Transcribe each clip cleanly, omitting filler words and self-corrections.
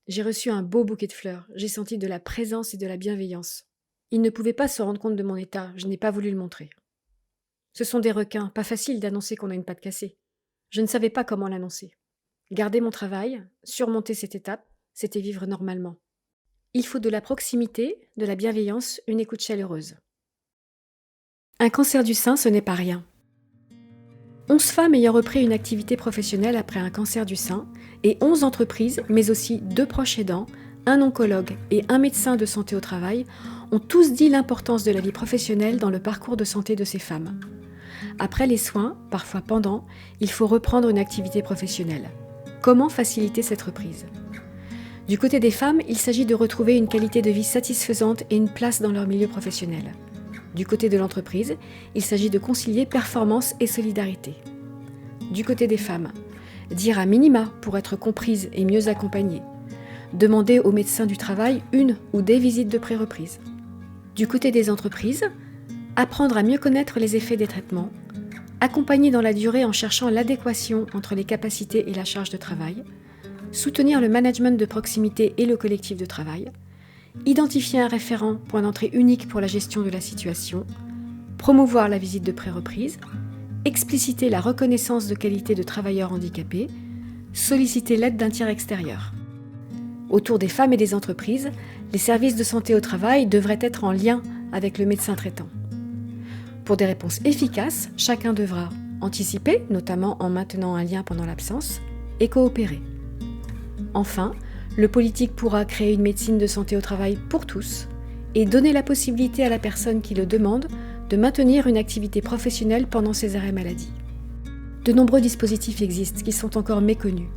J'ai reçu un beau bouquet de fleurs, j'ai senti de la présence et de la bienveillance. Ils ne pouvaient pas se rendre compte de mon état, je n'ai pas voulu le montrer. Ce sont des requins, pas facile d'annoncer qu'on a une patte cassée. Je ne savais pas comment l'annoncer. Garder mon travail, surmonter cette étape, c'était vivre normalement. Il faut de la proximité, de la bienveillance, une écoute chaleureuse. Un cancer du sein, ce n'est pas rien. 11 femmes ayant repris une activité professionnelle après un cancer du sein et 11 entreprises, mais aussi 2 proches aidants, un oncologue et un médecin de santé au travail ont tous dit l'importance de la vie professionnelle dans le parcours de santé de ces femmes. Après les soins, parfois pendant, il faut reprendre une activité professionnelle. Comment faciliter cette reprise ? Du côté des femmes, il s'agit de retrouver une qualité de vie satisfaisante et une place dans leur milieu professionnel. Du côté de l'entreprise, il s'agit de concilier performance et solidarité. Du côté des femmes, dire à minima pour être comprise et mieux accompagnée. Demander au médecin du travail une ou des visites de pré-reprise. Du côté des entreprises, apprendre à mieux connaître les effets des traitements, accompagner dans la durée en cherchant l'adéquation entre les capacités et la charge de travail, soutenir le management de proximité et le collectif de travail, identifier un référent, point d'entrée unique pour la gestion de la situation, promouvoir la visite de pré-reprise, expliciter la reconnaissance de qualité de travailleurs handicapés, solliciter l'aide d'un tiers extérieur. Autour des femmes et des entreprises, les services de santé au travail devraient être en lien avec le médecin traitant. Pour des réponses efficaces, chacun devra anticiper, notamment en maintenant un lien pendant l'absence, et coopérer. Enfin, le politique pourra créer une médecine de santé au travail pour tous et donner la possibilité à la personne qui le demande de maintenir une activité professionnelle pendant ses arrêts maladie. De nombreux dispositifs existent qui sont encore méconnus.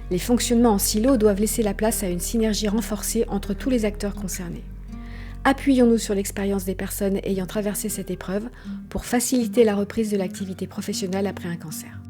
Les fonctionnements en silo doivent laisser la place à une synergie renforcée entre tous les acteurs concernés. Appuyons-nous sur l'expérience des personnes ayant traversé cette épreuve pour faciliter la reprise de l'activité professionnelle après un cancer.